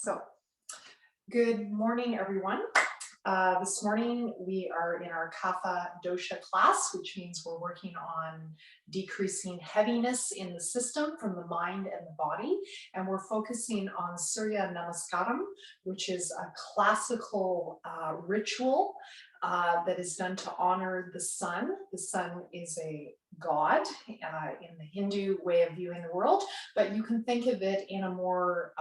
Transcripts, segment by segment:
So, good morning, everyone. This morning we are in our Kapha Dosa class, which means we're working on decreasing heaviness in the system from the mind and the body. And we're focusing on Sūryaya Namaskaram, which is a classical ritual that is done to honor the sun. The sun is a god in the Hindu way of viewing the world, but you can think of it in a more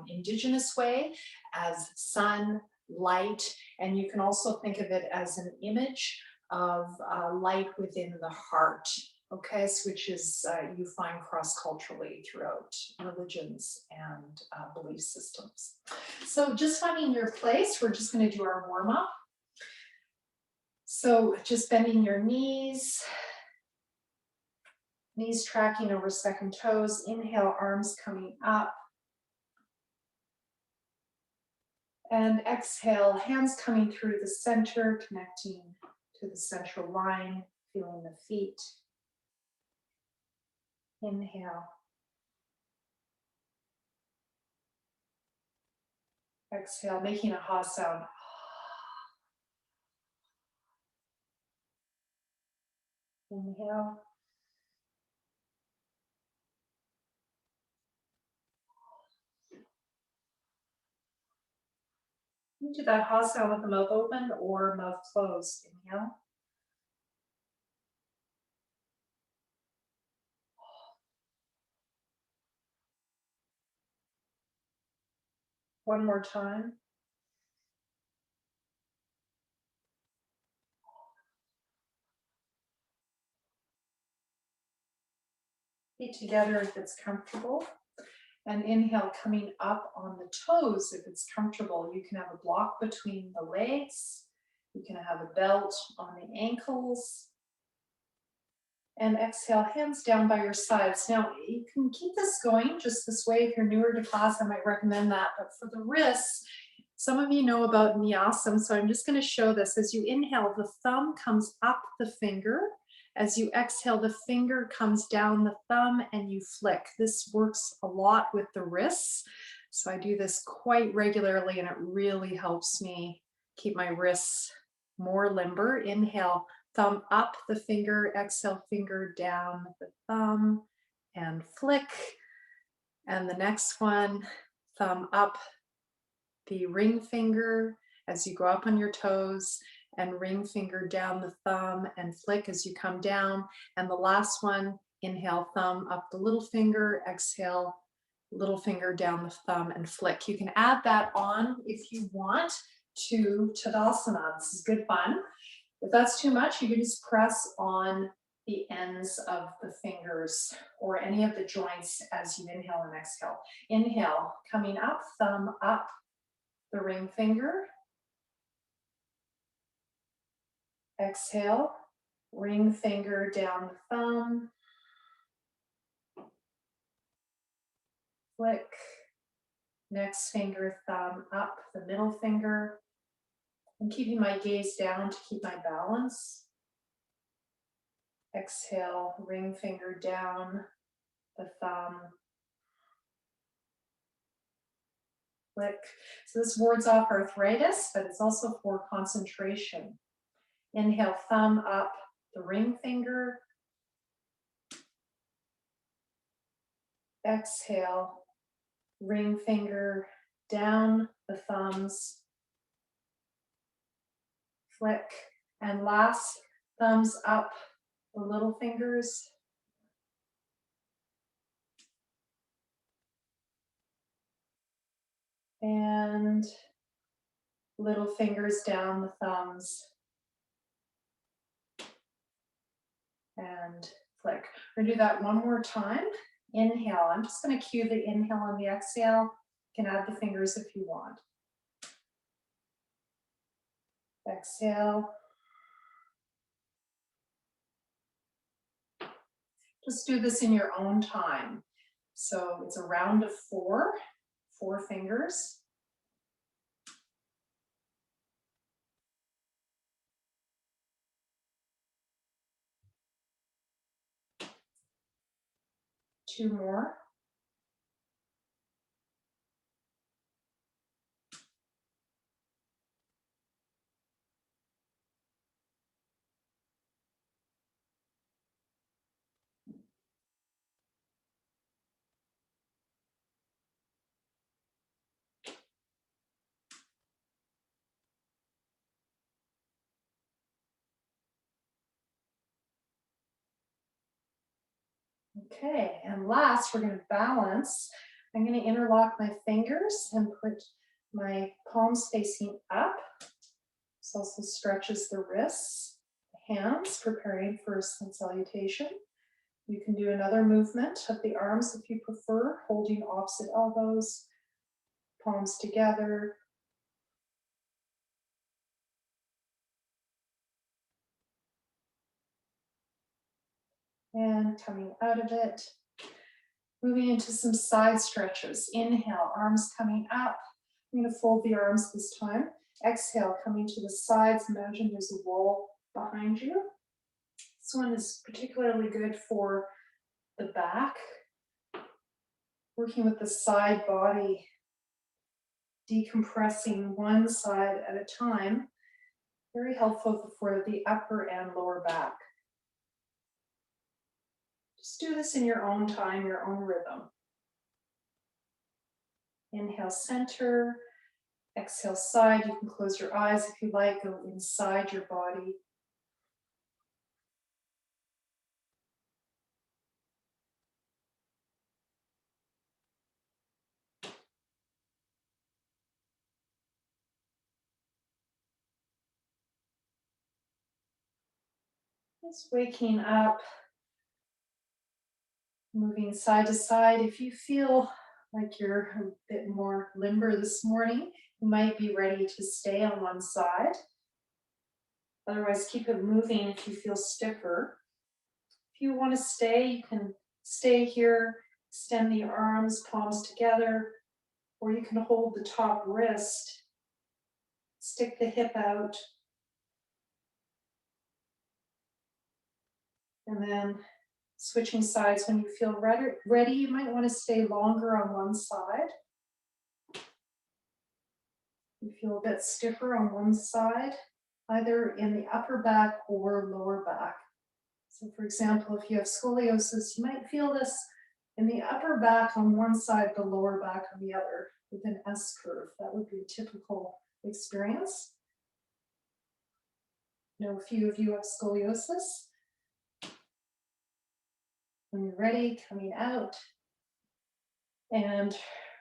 indigenous way as sun, light, and you can also think of it as an image of light within the heart, okay, so which is you find cross-culturally throughout religions and belief systems. So just finding your place, we're just going to do our warm-up. So just bending your knees tracking over second toes. Inhale, arms coming up. And exhale, hands coming through the center, connecting to the central line, feeling the feet. Inhale. Exhale, making a ha sound. Inhale. You do that ha sound with the mouth open or mouth closed. Inhale. One more time. Feet together if it's comfortable. And inhale, coming up on the toes if it's comfortable. You can have a block between the legs. You can have a belt on the ankles. And exhale, hands down by your sides. Now, you can keep this going just this way. If you're newer to class, I might recommend that. But for the wrists, some of you know about Vinyāsa, so I'm just going to show this. As you inhale, the thumb comes up the finger. As you exhale, the finger comes down the thumb and you flick. This works a lot with the wrists. So I do this quite regularly and it really helps me keep my wrists more limber. Inhale, thumb up the finger, exhale, finger down the thumb and flick. And the next one, thumb up the ring finger as you go up on your toes, and ring finger down the thumb and flick as you come down. And the last one, inhale, thumb up the little finger, exhale, little finger down the thumb and flick. You can add that on if you want to Tadasana. This is good fun. If that's too much, you can just press on the ends of the fingers or any of the joints as you inhale and exhale. Inhale, coming up, thumb up the ring finger. Exhale, ring finger down the thumb. Flick. Next finger, thumb up the middle finger. I'm keeping my gaze down to keep my balance. Exhale, ring finger down the thumb. Flick. So this wards off arthritis, but it's also for concentration. Inhale, thumb up the ring finger. Exhale, ring finger down the thumbs. Flick. And last, thumbs up the little fingers. And little fingers down the thumbs. And flick. We're gonna do that one more time. Inhale. I'm just going to cue the inhale and the exhale. You can add the fingers if you want. Exhale. Just do this in your own time. So it's a round of four fingers. Two more. Okay, and last we're going to balance. I'm going to interlock my fingers and put my palms facing up. This also stretches the wrists, hands, preparing for sun salutation. You can do another movement of the arms if you prefer, holding opposite elbows, palms together. And coming out of it, moving into some side stretches. Inhale, arms coming up. I'm going to fold the arms this time. Exhale, coming to the sides. Imagine there's a wall behind you. This one is particularly good for the back. Working with the side body, decompressing one side at a time. Very helpful for the upper and lower back. Just do this in your own time, your own rhythm. Inhale, center. Exhale, side. You can close your eyes if you like, go inside your body. Just waking up, moving side to side. If you feel like you're a bit more limber this morning, you might be ready to stay on one side. Otherwise, keep it moving if you feel stiffer. If you want to stay, you can stay here, extend the arms, palms together, or you can hold the top wrist, stick the hip out, and then switching sides when you feel ready. You might want to stay longer on one side. You feel a bit stiffer on one side, either in the upper back or lower back. So for example, if you have scoliosis, you might feel this in the upper back on one side, the lower back on the other, with an S curve. That would be a typical experience. I know a few of you have scoliosis. When you're ready, coming out and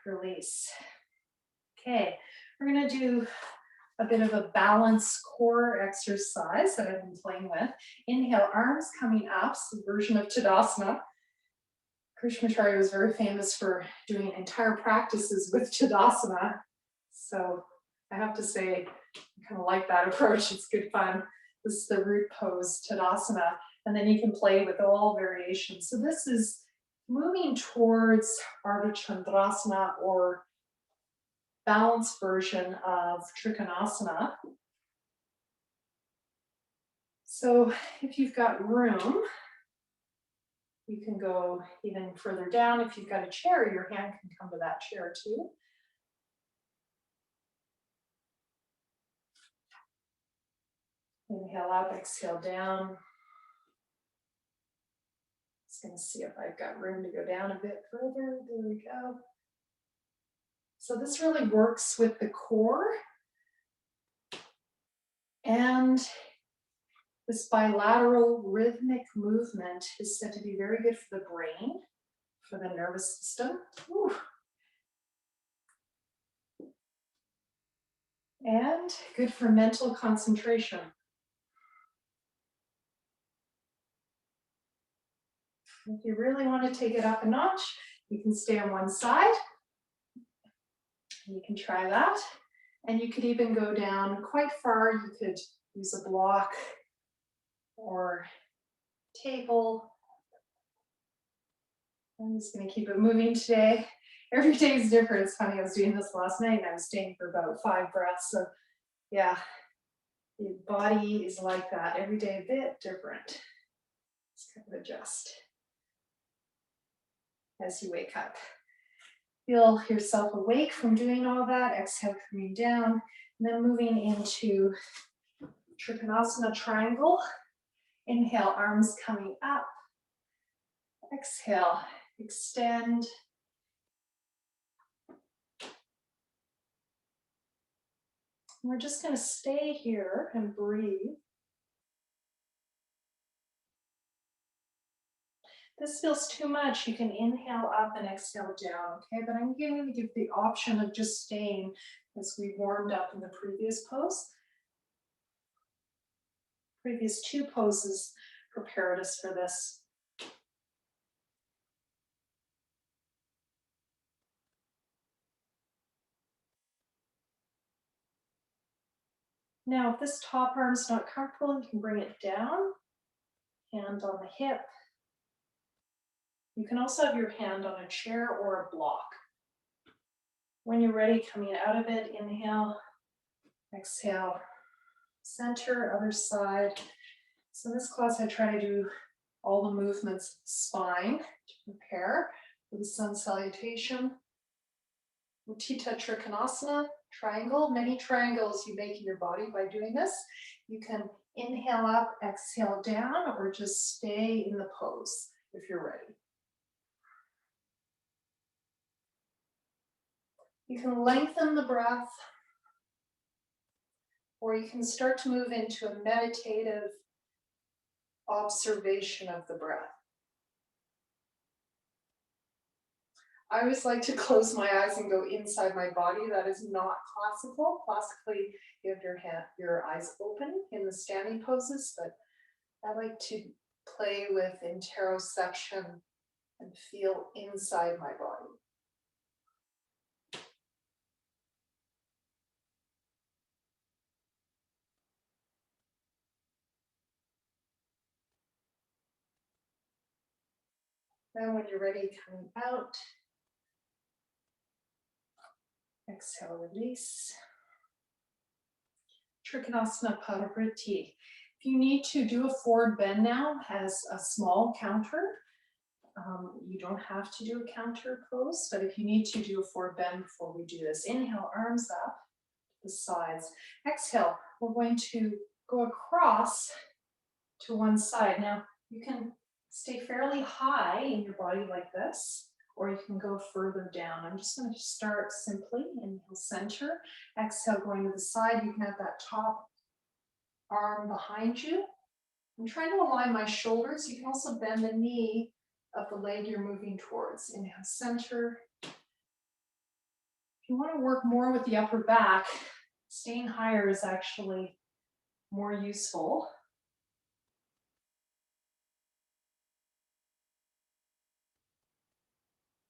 release. Okay, we're going to do a bit of a balance core exercise that I've been playing with. Inhale, arms coming up, so version of Tadasana. Krishnamacharya was very famous for doing entire practices with Tadasana. So I have to say, I kind of like that approach. It's good fun. This is the root pose, Tadasana. And then you can play with all variations. So this is moving towards Ardha Chandrasana, or balanced version of Tripanasana. So if you've got room, you can go even further down. If you've got a chair, your hand can come to that chair too. Inhale up, exhale down. Just going to see if I've got room to go down a bit further. There we go. So this really works with the core. And this bilateral rhythmic movement is said to be very good for the brain, for the nervous system. Whew. And good for mental concentration. If you really want to take it up a notch, you can stay on one side. You can try that. And you could even go down quite far. You could use a block or table. I'm just going to keep it moving today. Every day is different. It's funny, I was doing this last night and I was staying for about 5 breaths. So yeah, the body is like that. Every day a bit different. Just kind of adjust as you wake up. Feel yourself awake from doing all that. Exhale, coming down, and then moving into Tripanasana Triangle. Inhale, arms coming up. Exhale, extend. We're just going to stay here and breathe. This feels too much, you can inhale up and exhale down, okay? But I'm going to give the option of just staying as we warmed up in the previous pose. Previous two poses prepared us for this. Now, if this top arm is not comfortable, you can bring it down, hand on the hip. You can also have your hand on a chair or a block. When you're ready, coming out of it, inhale, exhale, center, other side. So in this class, I try to do all the movements of the spine to prepare for the sun salutation. Untitled Tripanasana Triangle. Many triangles you make in your body by doing this. You can inhale up, exhale down, or just stay in the pose if you're ready. You can lengthen the breath, or you can start to move into a meditative observation of the breath. I always like to close my eyes and go inside my body. That is not classical. Classically, you have your eyes open in the standing poses, but I like to play with interoception and feel inside my body. Then when you're ready, coming out, exhale, release. Trikonasana Parsha. If you need to do a forward bend now as a small counter, you don't have to do a counter pose, but if you need to do a forward bend before we do this, inhale, arms up, the sides. Exhale, we're going to go across to one side. Now, you can stay fairly high in your body like this, or you can go further down. I'm just going to start simply, inhale, center, exhale, going to the side. You can have that top arm behind you. I'm trying to align my shoulders. You can also bend the knee of the leg you're moving towards. Inhale, center. If you want to work more with the upper back, staying higher is actually more useful.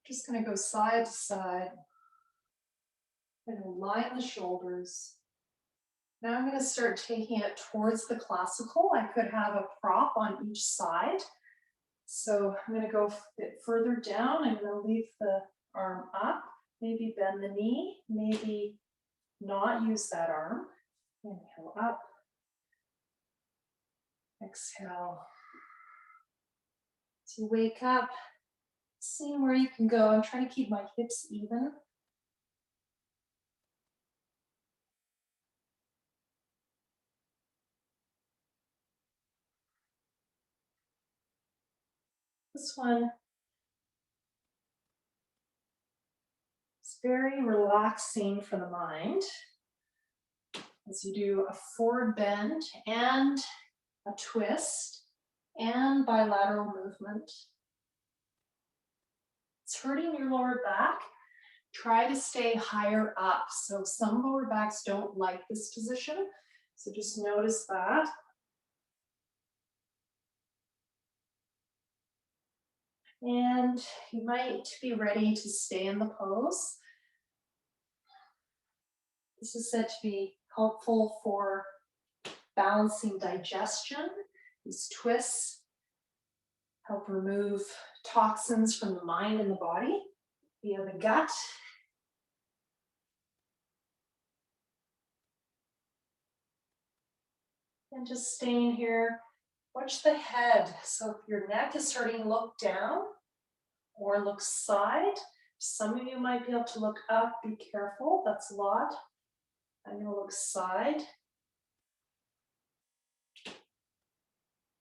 Just going to go side to side and align the shoulders. Now I'm going to start taking it towards the classical. I could have a prop on each side. So I'm going to go a bit further down. I'm going to leave the arm up, maybe bend the knee, maybe not use that arm. Inhale up, exhale. As you wake up, seeing where you can go. I'm trying to keep my hips even. This one is very relaxing for the mind as you do a forward bend and a twist and bilateral movement. It's hurting your lower back. Try to stay higher up. So some lower backs don't like this position. So just notice that. And you might be ready to stay in the pose. This is said to be helpful for balancing digestion. These twists help remove toxins from the mind and the body via the gut. And just staying here, watch the head. So if your neck is starting to look down or look side, some of you might be able to look up, be careful, that's a lot. I'm going to look side.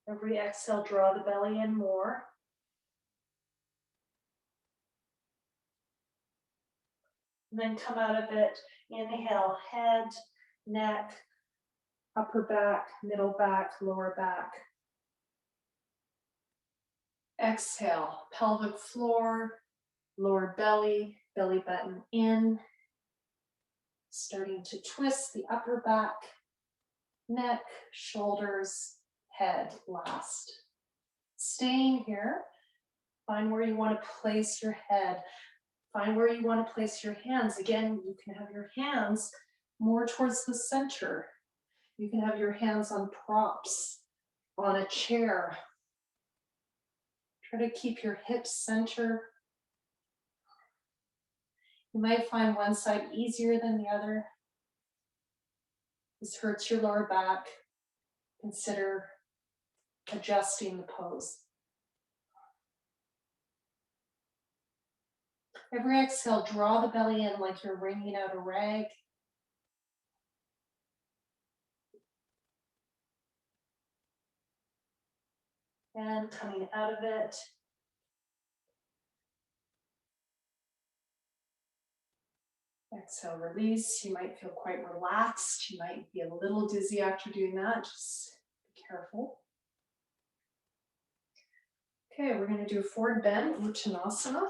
Every exhale, draw the belly in more. And then come out of it, inhale, head, neck, upper back, middle back, lower back. Exhale, pelvic floor, lower belly, belly button in. Starting to twist the upper back, neck, shoulders, head last. Staying here, find where you want to place your head. Find where you want to place your hands. Again, you can have your hands more towards the center. You can have your hands on props, on a chair. Try to keep your hips center. You might find one side easier than the other. This hurts your lower back. Consider adjusting the pose. Every exhale, draw the belly in like you're wringing out a rag. And coming out of it. Exhale, release. You might feel quite relaxed. You might be a little dizzy after doing that. Just be careful. Okay, we're going to do a forward bend, Uttanasana.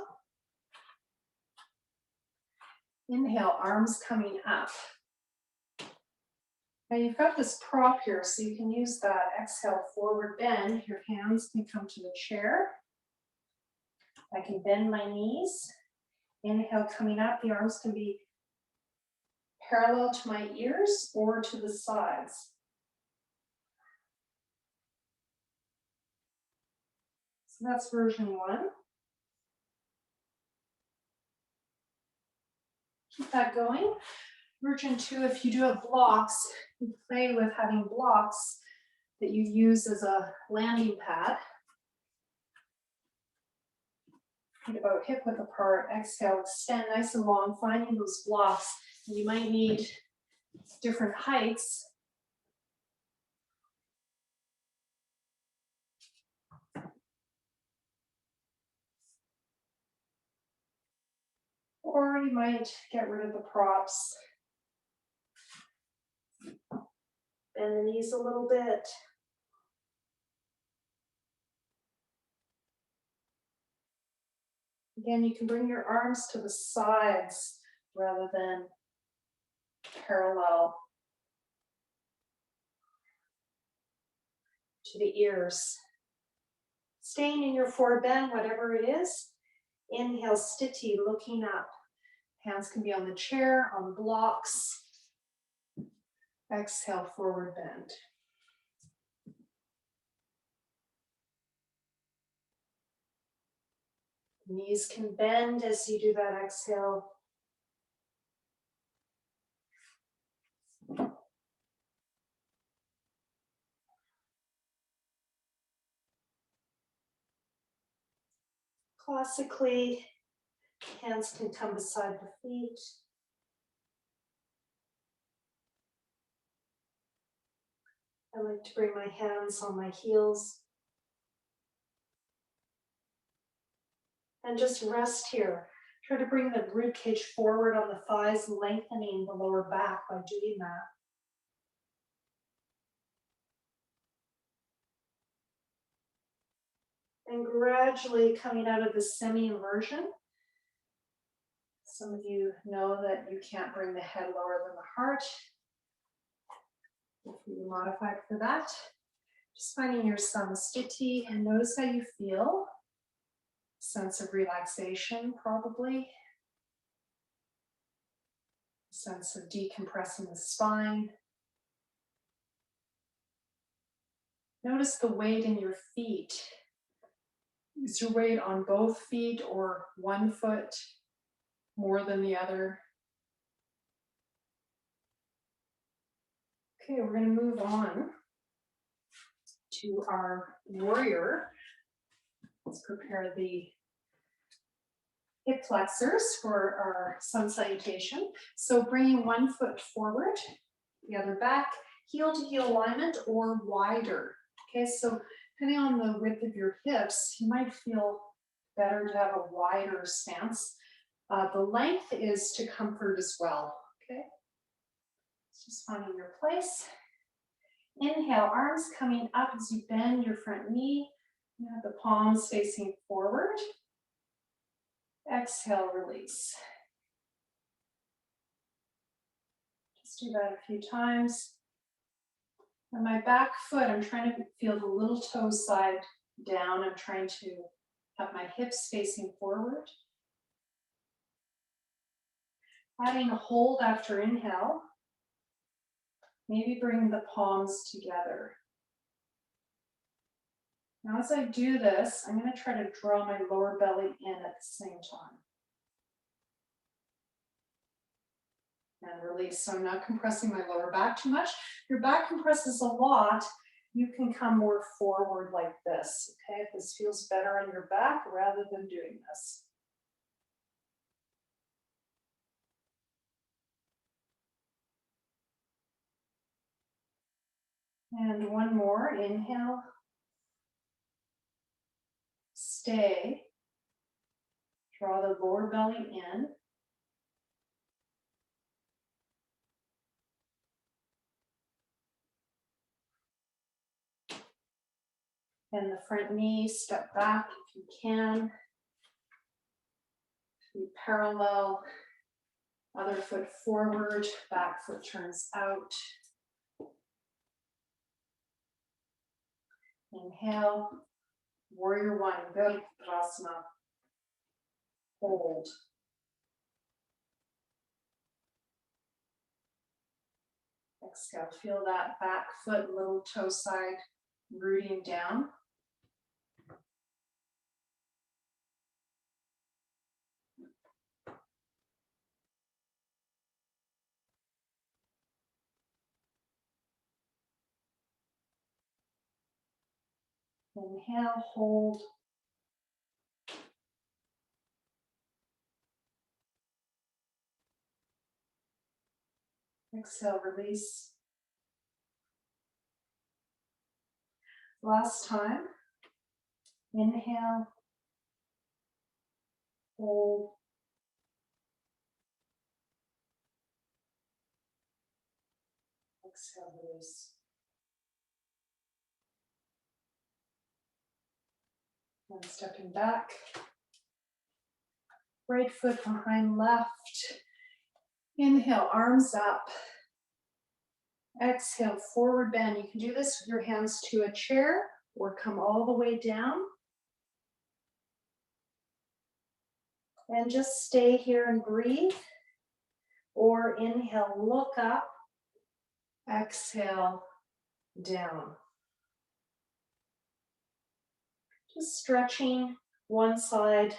Inhale, arms coming up. Now you've got this prop here, so you can use that exhale, forward bend. Your hands can come to the chair. I can bend my knees. Inhale, coming up. The arms can be parallel to my ears or to the sides. So that's version 1. Keep that going. Version 2, if you do have blocks, you play with having blocks that you use as a landing pad. Think about hip width apart. Exhale, extend nice and long, finding those blocks. You might need different heights. Or you might get rid of the props. Bend the knees a little bit. Again, you can bring your arms to the sides rather than parallel to the ears. Staying in your forward bend, whatever it is. Inhale, sthiti, looking up. Hands can be on the chair, on blocks. Exhale, forward bend. Knees can bend as you do that exhale. Classically, hands can come beside the feet. I like to bring my hands on my heels. And just rest here. Try to bring the rib cage forward on the thighs, lengthening the lower back by doing that. And gradually coming out of the semi-inversion. Some of you know that you can't bring the head lower than the heart. If you modify for that, just finding your samastiti and notice how you feel. Sense of relaxation, probably. Sense of decompressing the spine. Notice the weight in your feet. Is your weight on both feet or one foot more than the other? Okay, we're going to move on to our warrior. Let's prepare the hip flexors for our sun salutation. So bringing one foot forward, the other back, heel to heel alignment or wider. Okay, so depending on the width of your hips, you might feel better to have a wider stance. The length is to comfort as well. Okay, just finding your place. Inhale, arms coming up as you bend your front knee. You have the palms facing forward. Exhale, release. Just do that a few times. And my back foot, I'm trying to feel the little toe side down. I'm trying to have my hips facing forward. Adding a hold after inhale. Maybe bring the palms together. Now as I do this, I'm going to try to draw my lower belly in at the same time. And release. So I'm not compressing my lower back too much. If your back compresses a lot, you can come more forward like this. Okay, if this feels better on your back rather than doing this. And one more, inhale. Stay. Draw the lower belly in. And the front knee, step back if you can. Feet parallel. Other foot forward, back foot turns out. Inhale. Warrior one, Virabhadrasana. Hold. Exhale, feel that back foot, little toe side rooting down. Inhale, hold. Exhale, release. Last time. Inhale, hold. Exhale, release. And stepping back. Right foot behind left. Inhale, arms up. Exhale, forward bend. You can do this with your hands to a chair or come all the way down. And just stay here and breathe. Or inhale, look up. Exhale, down. Just stretching one side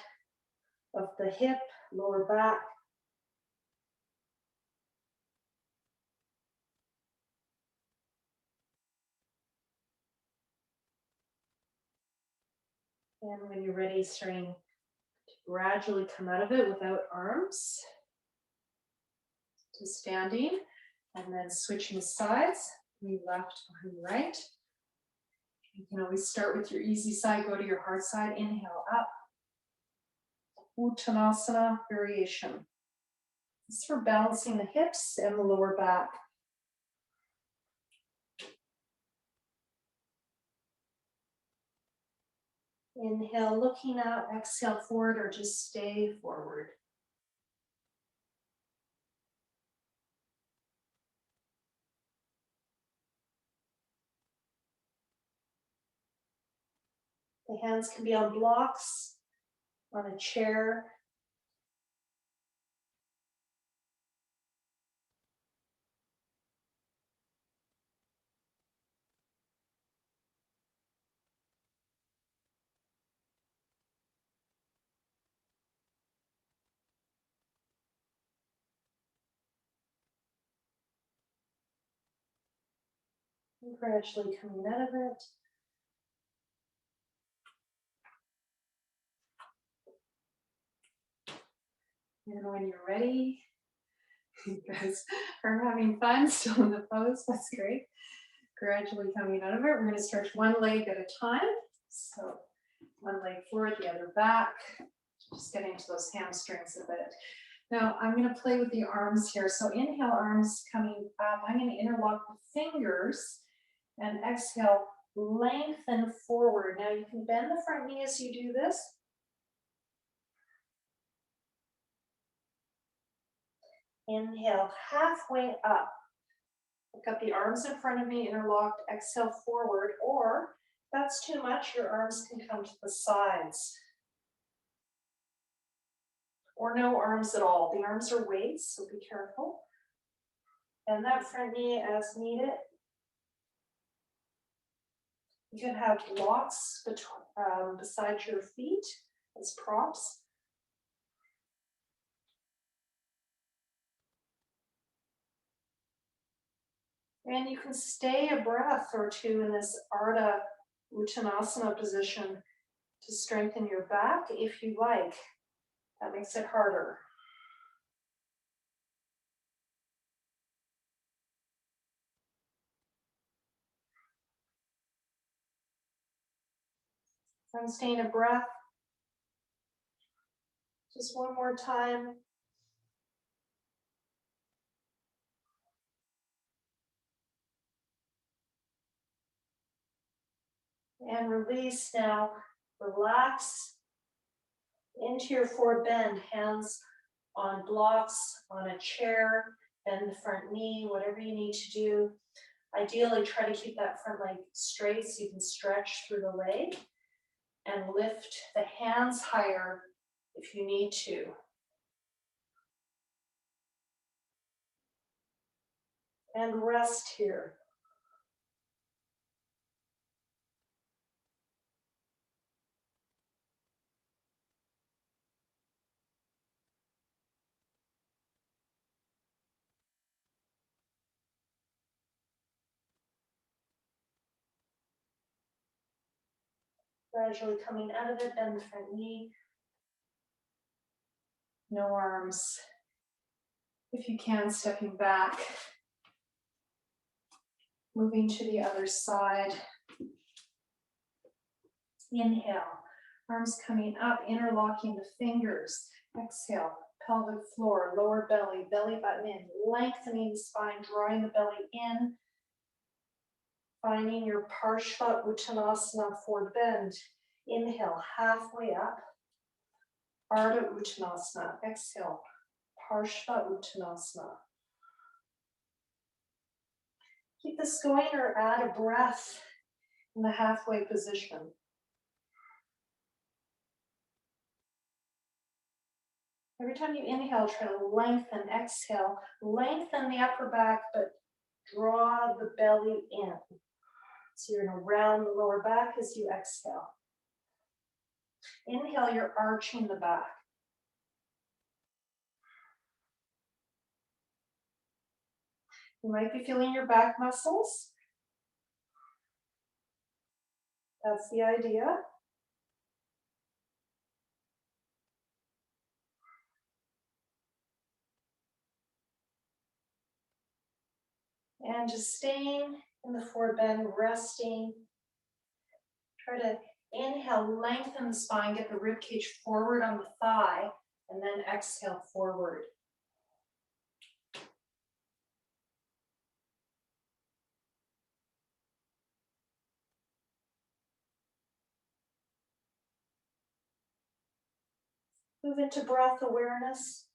of the hip, lower back. And when you're ready, starting to gradually come out of it without arms. To standing, and then switching sides, knee left, behind right. You can always start with your easy side, go to your hard side, inhale up. Uttanasana variation. This is for balancing the hips and the lower back. Inhale, looking up, exhale forward, or just stay forward. The hands can be on blocks, on a chair. And gradually coming out of it. And when you're ready, you guys are having fun still in the pose, that's great. Gradually coming out of it, we're going to stretch one leg at a time. So one leg forward, the other back, just getting to those hamstrings a bit. Now I'm going to play with the arms here. So inhale, arms coming up. I'm going to interlock the fingers and exhale, lengthen forward. Now you can bend the front knee as you do this. Inhale, halfway up. I've got the arms in front of me, interlocked. Exhale forward, or if that's too much, your arms can come to the sides. Or no arms at all. The arms are weights, so be careful. Bend that front knee as needed. You can have blocks beside your feet as props. And you can stay a breath or two in this Ardha Uttanasana position to strengthen your back if you like. That makes it harder. So I'm staying a breath. Just one more time. And release now. Relax into your forward bend. Hands on blocks, on a chair, bend the front knee, whatever you need to do. Ideally, try to keep that front leg straight so you can stretch through the leg and lift the hands higher if you need to. And rest here. Gradually coming out of it, bend the front knee. No arms. If you can, stepping back. Moving to the other side. Inhale. Arms coming up, interlocking the fingers. Exhale. Pelvic floor, lower belly, belly button in. Lengthening the spine, drawing the belly in. Finding your Parsha Uttanasana forward bend. Inhale, halfway up. Ardha Uttanasana. Exhale, Parsha Uttanasana. Keep this going or add a breath in the halfway position. Every time you inhale, try to lengthen. Exhale, lengthen the upper back, but draw the belly in. So you're going to round the lower back as you exhale. Inhale, you're arching the back. You might be feeling your back muscles. That's the idea. And just staying in the forward bend, resting. Try to inhale, lengthen the spine, get the rib cage forward on the thigh, and then exhale forward. Move into breath awareness.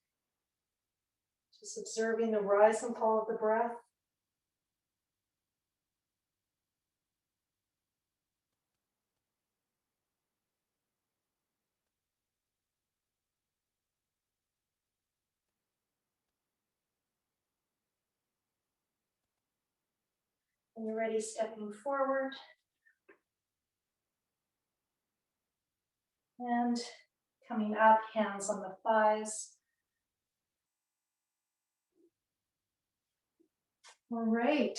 Just observing the rise and fall of the breath. When you're ready, stepping forward. And coming up, hands on the thighs. All right.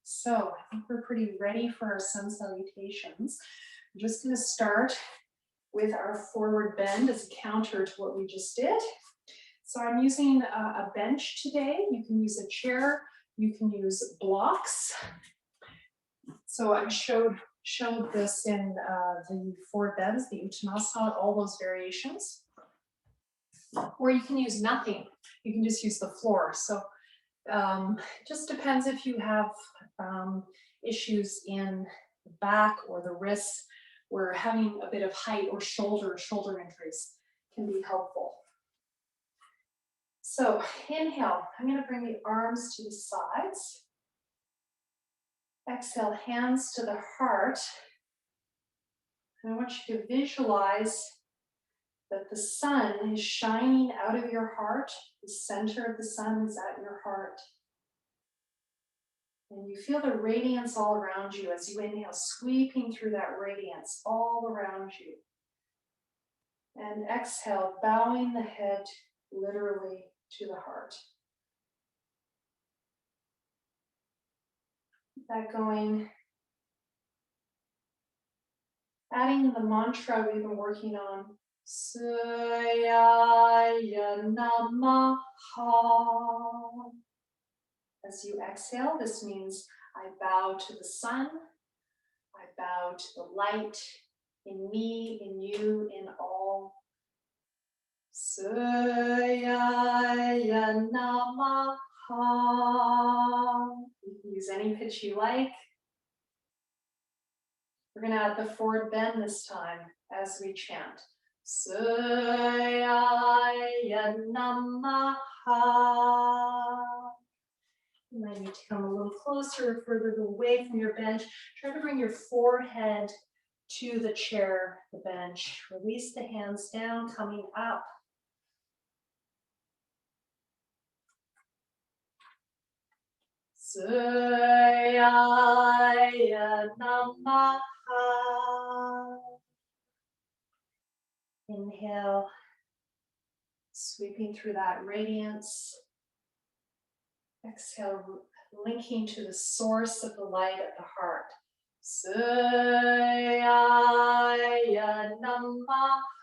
So I think we're pretty ready for our sun salutations. I'm just going to start with our forward bend as a counter to what we just did. So I'm using a bench today. You can use a chair. You can use blocks. So I showed this in the forward bends, the Uttanasana, all those variations. Or you can use nothing. You can just use the floor. So just depends if you have issues in the back or the wrists, where having a bit of height or shoulder increase can be helpful. So inhale, I'm going to bring the arms to the sides. Exhale, hands to the heart. And I want you to visualize that the sun is shining out of your heart. The center of the sun is at your heart. And you feel the radiance all around you as you inhale, sweeping through that radiance all around you. And exhale, bowing the head literally to the heart. Keep that going. Adding the mantra we've been working on. Sūryaya Namaḥ. As you exhale, this means I bow to the sun. I bow to the light in me, in you, in all. Sūryaya Namaḥ. You can use any pitch you like. We're going to add the forward bend this time as we chant. Sūryaya Namaḥ. You might need to come a little closer or further away from your bench. Try to bring your forehead to the chair, the bench. Release the hands down, coming up. Sūryaya Namaḥ. Inhale, sweeping through that radiance. Exhale, linking to the source of the light at the heart. Sūryaya Namaḥ.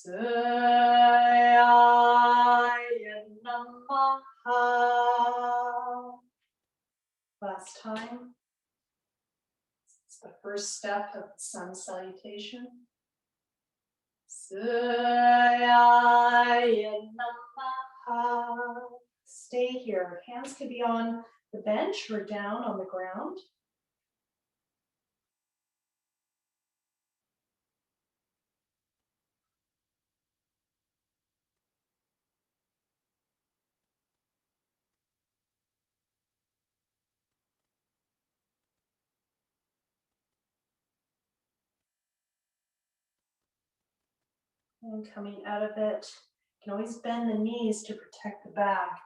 Sūryaya Namaḥ. Last time. It's the first step of the sun salutation. Sūryaya Namaḥ. Stay here. Hands could be on the bench or down on the ground. And coming out of it, you can always bend the knees to protect the back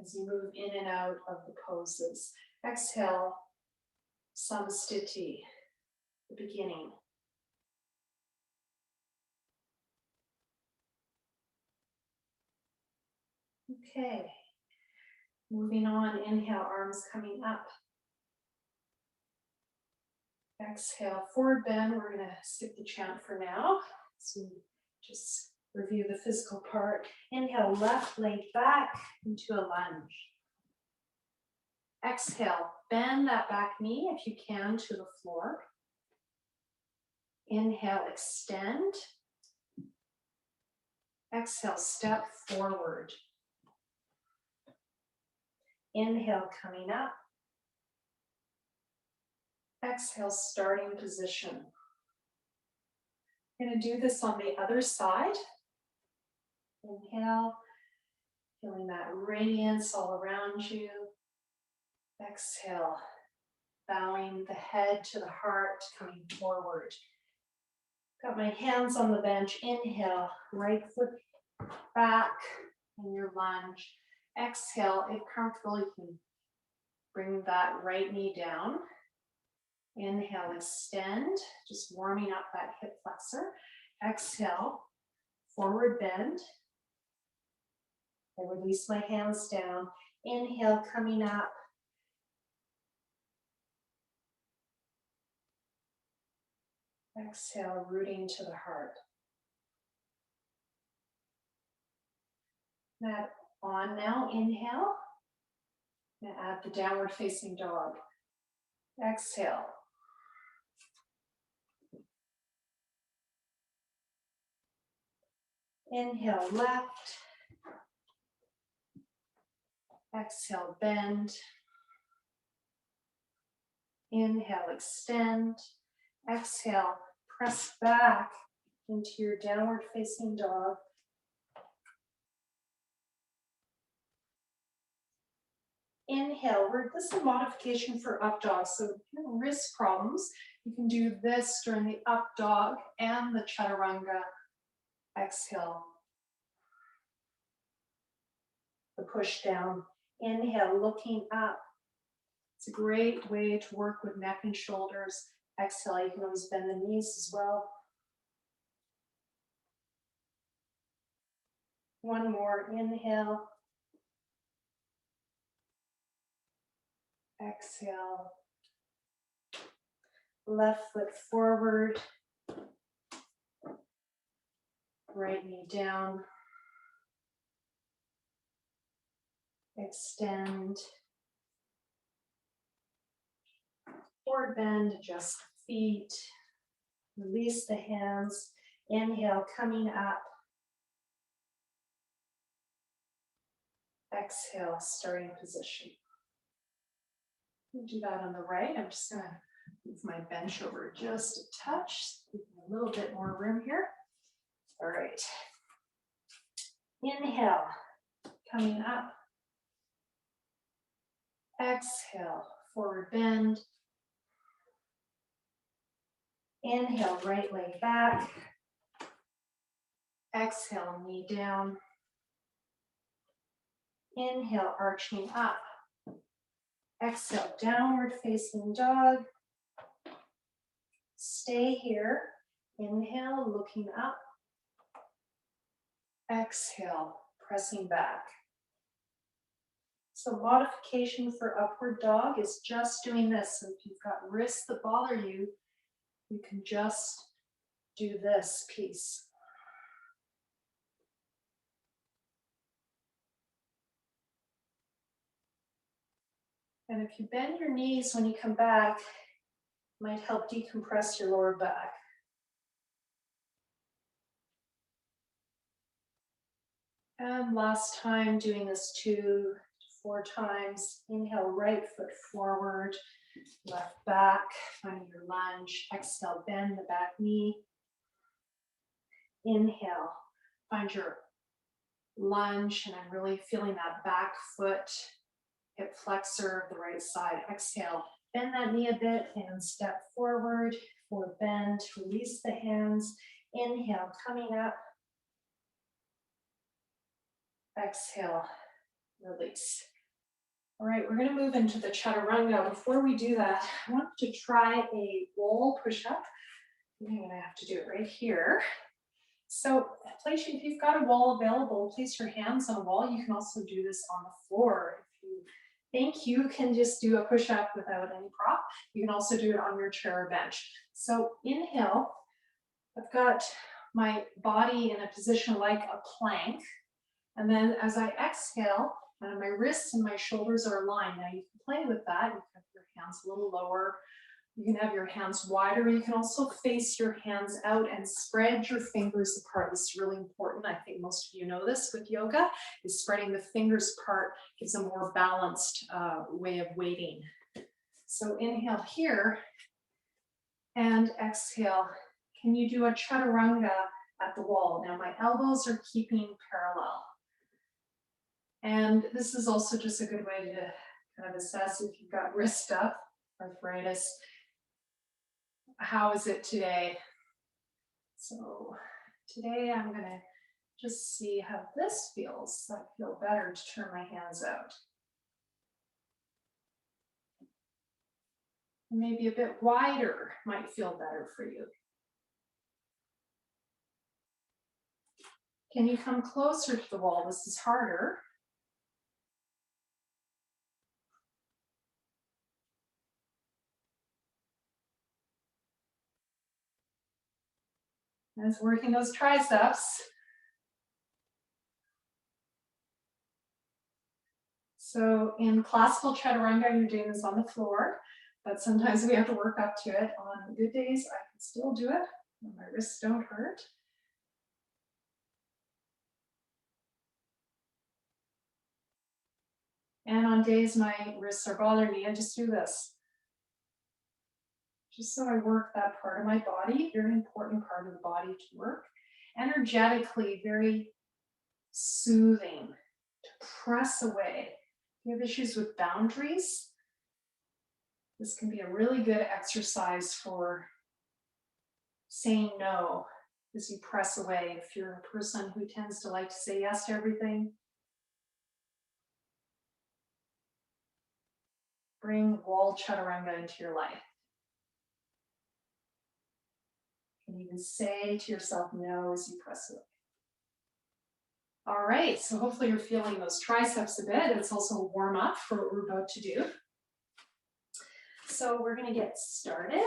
as you move in and out of the poses. Exhale, samastiti, the beginning. Okay, moving on, inhale, arms coming up. Exhale, forward bend. We're going to skip the chant for now. So just review the physical part. Inhale, left leg back into a lunge. Exhale, bend that back knee if you can to the floor. Inhale, extend. Exhale, step forward. Inhale, coming up. Exhale, starting position. Going to do this on the other side. Inhale, feeling that radiance all around you. Exhale, bowing the head to the heart, coming forward. Got my hands on the bench. Inhale, right foot back in your lunge. Exhale, if comfortable, you can bring that right knee down. Inhale, extend, just warming up that hip flexor. Exhale, forward bend. I release my hands down. Inhale, coming up. Exhale, rooting to the heart. That on now, inhale. And add the downward facing dog. Exhale. Inhale, left. Exhale, bend. Inhale, extend. Exhale, press back into your downward facing dog. Inhale, this is a modification for up dog. So if you have wrist problems, you can do this during the up dog and the Chaturanga. Exhale, the push down. Inhale, looking up. It's a great way to work with neck and shoulders. Exhale, you can always bend the knees as well. One more, inhale. Exhale. Left foot forward. Right knee down. Extend. Forward bend, adjust the feet. Release the hands. Inhale, coming up. Exhale, starting position. We'll do that on the right. I'm just going to move my bench over just a touch. Give me a little bit more room here. All right. Inhale, coming up. Exhale, forward bend. Inhale, right leg back. Exhale, knee down. Inhale, arching up. Exhale, downward facing dog. Stay here. Inhale, looking up. Exhale, pressing back. So modification for upward dog is just doing this. So if you've got wrists that bother you, you can just do this piece. And if you bend your knees when you come back, it might help decompress your lower back. And last time, doing this 2 to 4 times. Inhale, right foot forward, left back, find your lunge. Exhale, bend the back knee. Inhale, find your lunge, and I'm really feeling that back foot, hip flexor of the right side. Exhale, bend that knee a bit and step forward for bend. Release the hands. Inhale, coming up. Exhale, release. All right, we're going to move into the Chaturanga. Before we do that, I want to try a wall push-up. I'm going to have to do it right here. So if you've got a wall available, place your hands on a wall. You can also do this on the floor. If you think you can just do a push-up without any prop, you can also do it on your chair or bench. So inhale, I've got my body in a position like a plank. And then as I exhale, my wrists and my shoulders are aligned. Now you can play with that. You can have your hands a little lower. You can have your hands wider. You can also face your hands out and spread your fingers apart. This is really important. I think most of you know this with yoga, is spreading the fingers apart gives a more balanced way of weighting. So inhale here and exhale. Can you do a Chaturanga at the wall? Now my elbows are keeping parallel. And this is also just a good way to kind of assess if you've got wrist stuff, arthritis. How is it today? So today I'm going to just see how this feels. I feel better to turn my hands out. Maybe a bit wider might feel better for you. Can you come closer to the wall? This is harder. And it's working those triceps. So in classical Chaturanga, you're doing this on the floor, but sometimes we have to work up to it. On good days, I can still do it when my wrists don't hurt. And on days my wrists are bothering me, I just do this. Just so I work that part of my body, very important part of the body to work. Energetically, very soothing, to press away. If you have issues with boundaries, this can be a really good exercise for saying no as you press away. If you're a person who tends to like to say yes to everything, bring wall chaturanga into your life. You can even say to yourself no as you press away. All right, so hopefully you're feeling those triceps a bit. It's also a warm up for what we're about to do. So we're gonna get started.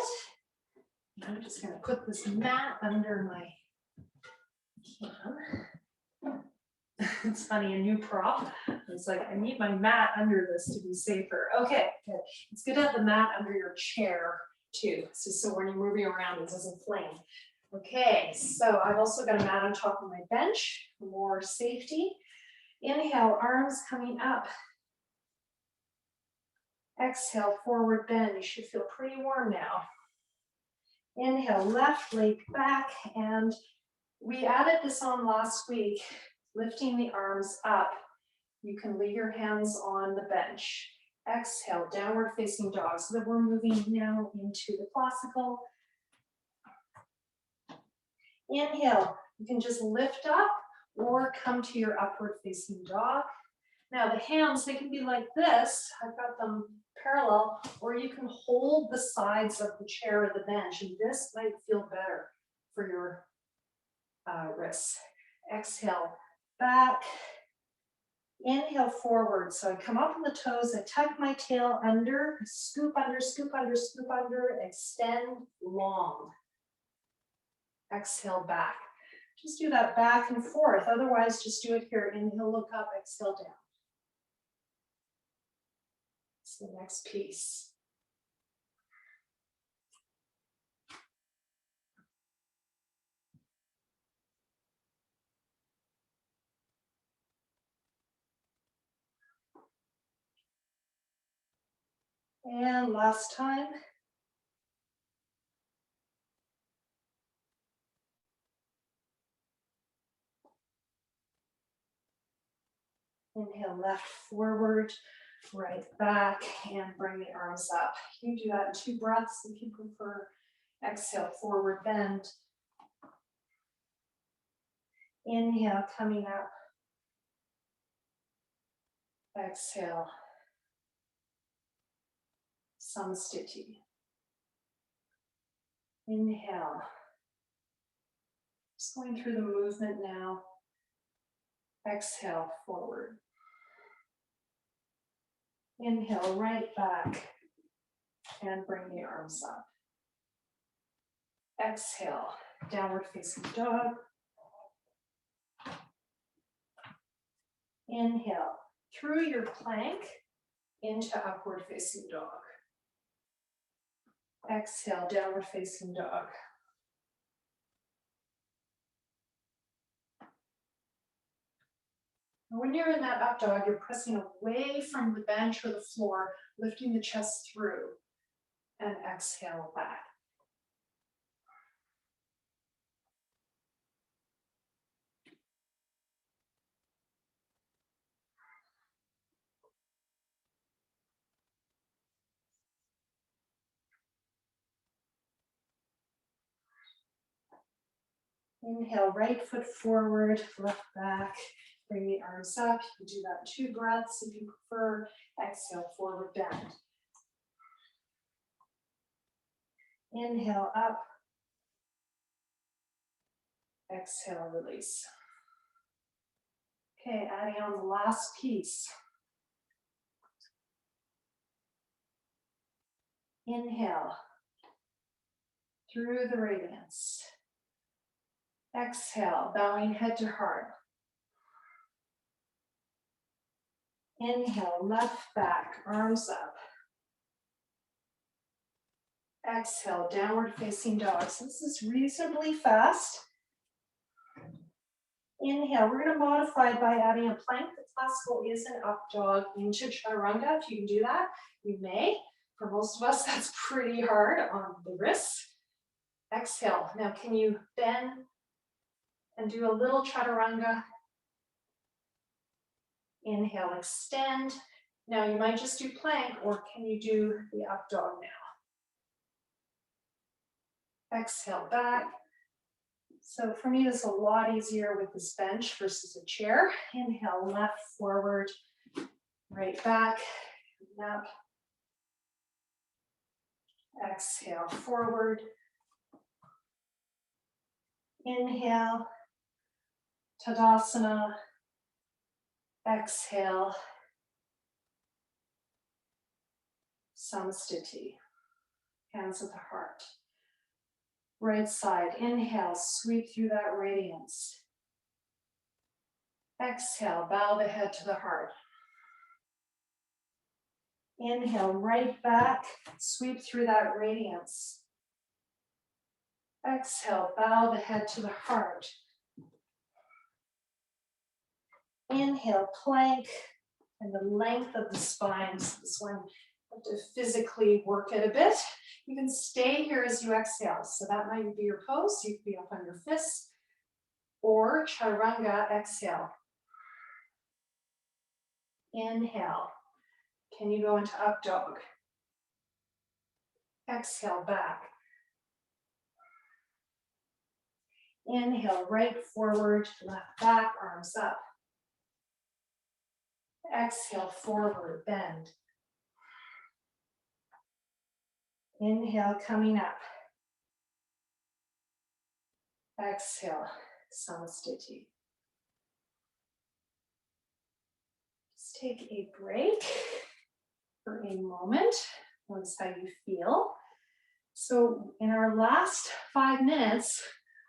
I'm just gonna put this mat under my can. It's funny, a new prop. It's like, I need my mat under this to be safer. Okay, good. It's good to have the mat under your chair too, so when you're moving around, it doesn't fling. Okay, so I've also got a mat on top of my bench for more safety. Inhale, arms coming up. Exhale, forward bend. You should feel pretty warm now. Inhale, left leg back, and we added this on last week, lifting the arms up. You can leave your hands on the bench. Exhale, downward facing dog, so that we're moving now into the classical. Inhale, you can just lift up or come to your upward facing dog. Now the hands, they can be like this. I've got them parallel, or you can hold the sides of the chair or the bench, and this might feel better for your wrists. Exhale, back. Inhale, forward. So I come up on the toes, I tuck my tail under, scoop under, scoop under, scoop under, extend long. Exhale, back. Just do that back and forth. Otherwise, just do it here. Inhale, look up, exhale, down. It's the next piece. And last time. Inhale, left forward, right back, and bring the arms up. You can do that in 2 breaths if you prefer. Exhale, forward bend. Inhale, coming up. Exhale, samastiti. Inhale. Just going through the movement now. Exhale, forward. Inhale, right back, and bring the arms up. Exhale, downward facing dog. Inhale, through your plank into upward facing dog. Exhale, downward facing dog. When you're in that up dog, you're pressing away from the bench or the floor, lifting the chest through, and exhale back. Inhale, right foot forward, left back, bring the arms up. You can do that in 2 breaths if you prefer. Exhale, forward bend. Inhale, up. Exhale, release. Okay, adding on the last piece. Inhale, through the radiance. Exhale, bowing head to heart. Inhale, left back, arms up. Exhale, downward facing dog. So this is reasonably fast. Inhale, we're going to modify by adding a plank. The classical is an up dog into chaturanga. If you can do that, you may. For most of us, that's pretty hard on the wrists. Exhale. Now, can you bend and do a little chaturanga? Inhale, extend. Now, you might just do plank, or can you do the up dog now? Exhale, back. So for me, this is a lot easier with this bench versus a chair. Inhale, left, forward, right back, up. Exhale, forward. Inhale, Tadasana. Exhale, Samastiti. Hands at the heart. Right side, inhale, sweep through that radiance. Exhale, bow the head to the heart. Inhale, right back, sweep through that radiance. Exhale, bow the head to the heart. Inhale, plank, and the length of the spine. So this one, you have to physically work it a bit. You can stay here as you exhale. So that might be your pose. You could be up on your fists. Or chaturanga, exhale. Inhale. Can you go into up dog? Exhale, back. Inhale, right forward, left back, arms up. Exhale, forward, bend. Inhale, coming up. Exhale, Samastiti. Just take a break for a moment. Notice how you feel. So in our last 5 minutes,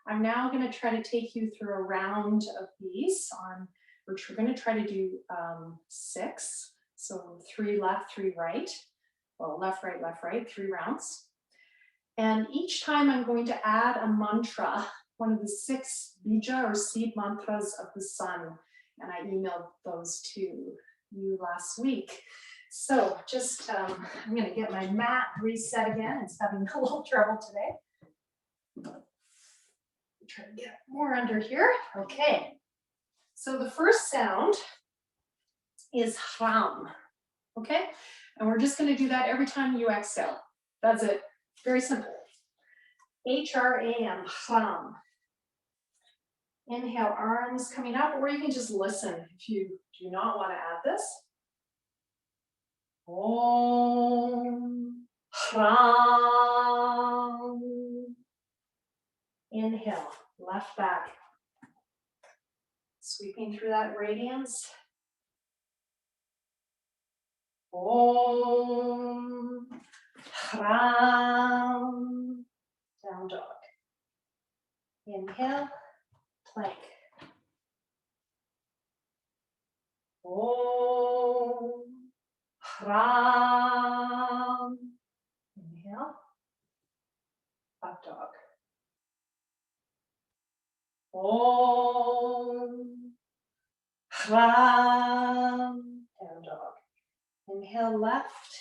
I'm now going to try to take you through a round of these on which we're going to try to do 6. So 3 left, 3 right. Well, left, right, 3 rounds. And each time I'm going to add a mantra, one of the 6 Bija or seed mantras of the sun. And I emailed those to you last week. So just, I'm going to get my mat reset again. It's having a little trouble today. Try to get more under here. Okay. So the first sound is Ram. Okay. And we're just going to do that every time you exhale. That's it. Very simple. H-R-A-M, Ram. Inhale, arms coming up, or you can just listen if you do not want to add this. Om Ram. Inhale, left back. Sweeping through that radiance. Om Ram. Down dog. Inhale, plank. Om Ram. Inhale, up dog. Om Ram. Down dog. Inhale, left.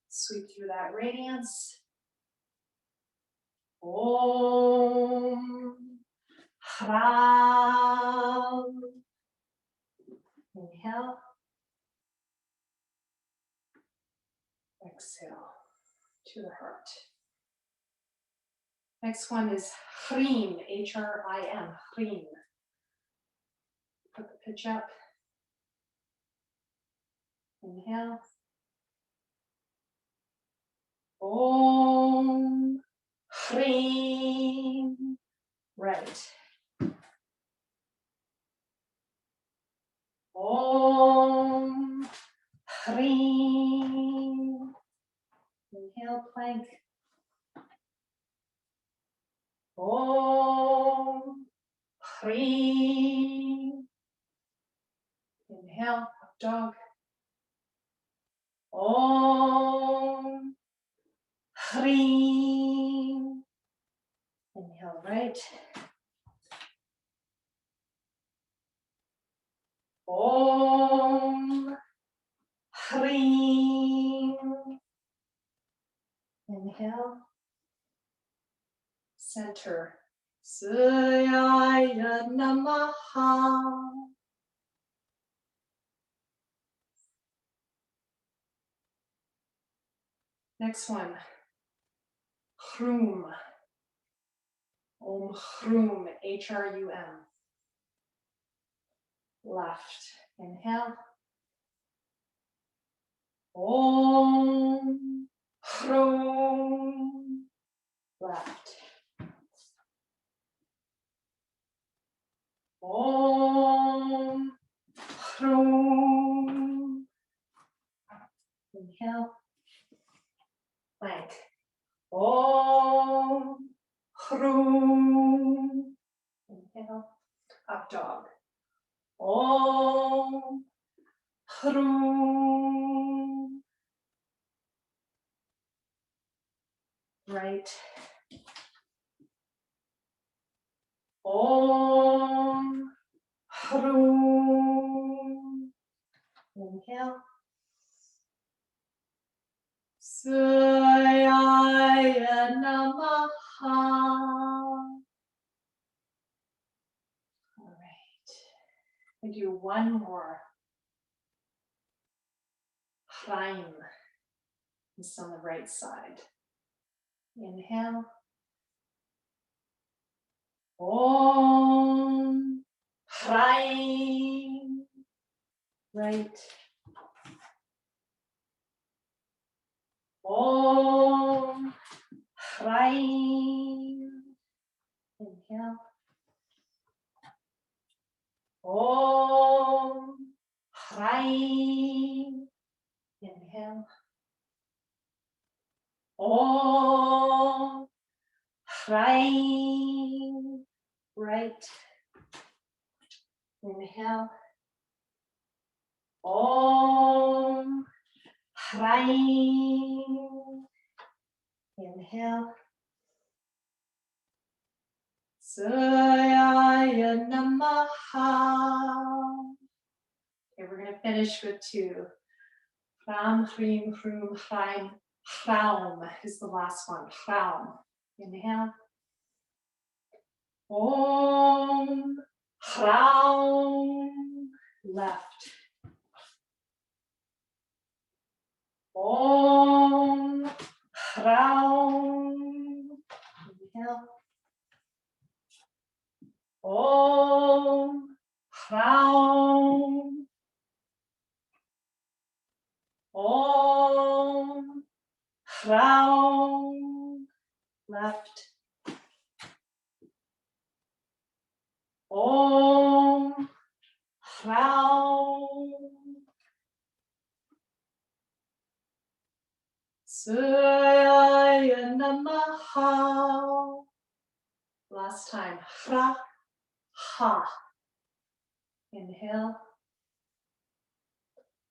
Sweep through that radiance. Om Ram. Inhale. Exhale to the heart. Next one is Hrim, H-R-I-M, Hrim. Put the pitch up. Inhale. Om Hrim. Right. Om Hrim. Inhale, plank. Om Hrim. Inhale, up dog. Om Hrim. Inhale, right. Inhale. Center. Sūryaya Namaḥ. Next one. Hrum. Om Hrum. H-R-U-M. Left. Inhale. Om Hrum. Left. Om Hrum. Inhale. Plank. Om Hrum. Inhale. Up dog. Om Hrum. Right. Om Hrum. Inhale. Sūryaya Namaḥ. All right. We do one more. Reagh. It's on the right side. Inhale. Om Reagh. Right. Om Reagh. Inhale. Om Reagh. Inhale. Om Reagh. Right. Inhale. Om Reagh. Inhale. Sūryaya Namaḥ. Okay, we're going to finish with two. Ram, Hrim, Hrum, Reagh. Raum is the last one. Raum. Inhale. Om Raum. Left. Om Raum. Inhale. Om Raum. Om Raum. Left. Om Raum. Sūryaya Namaḥ. Last time. Hra, ha. Inhale.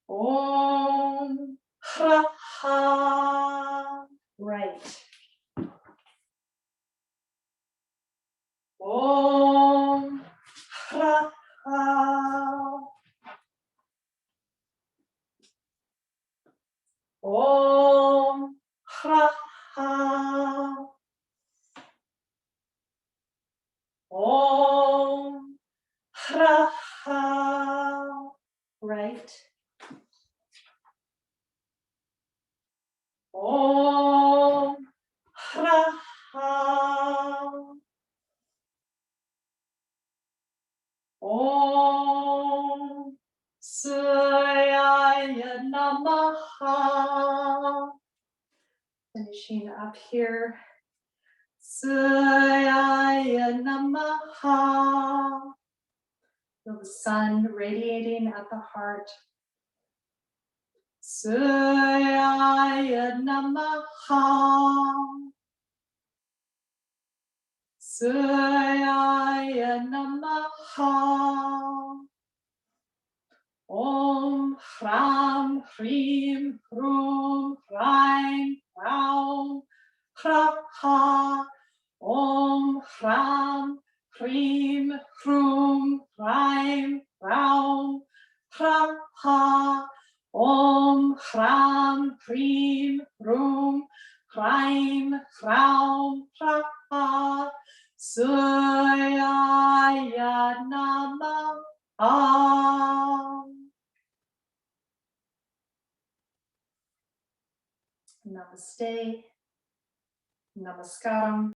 Om Hra, ha. Right. Om Hra, ha. Om Hra, ha. Om Hra, ha. Right. Om Hra, ha. Om Sūryaya Namaḥ. Finishing up here. Sūryaya Namaḥ. Feel the sun radiating at the heart. Sūryaya Namaḥ. Sūryaya Namaḥ. Om Hram, Hrim, Hrum, Reagh, Raum, Hra, ha. Om Hram, Hrim, Hrum, Reagh, Raum, Hra, ha. Om Hram, Hrim, Hrum, Hraim, Hraum, Hraha, Sūryaya Namaḥ. Namaste. Namaskaram.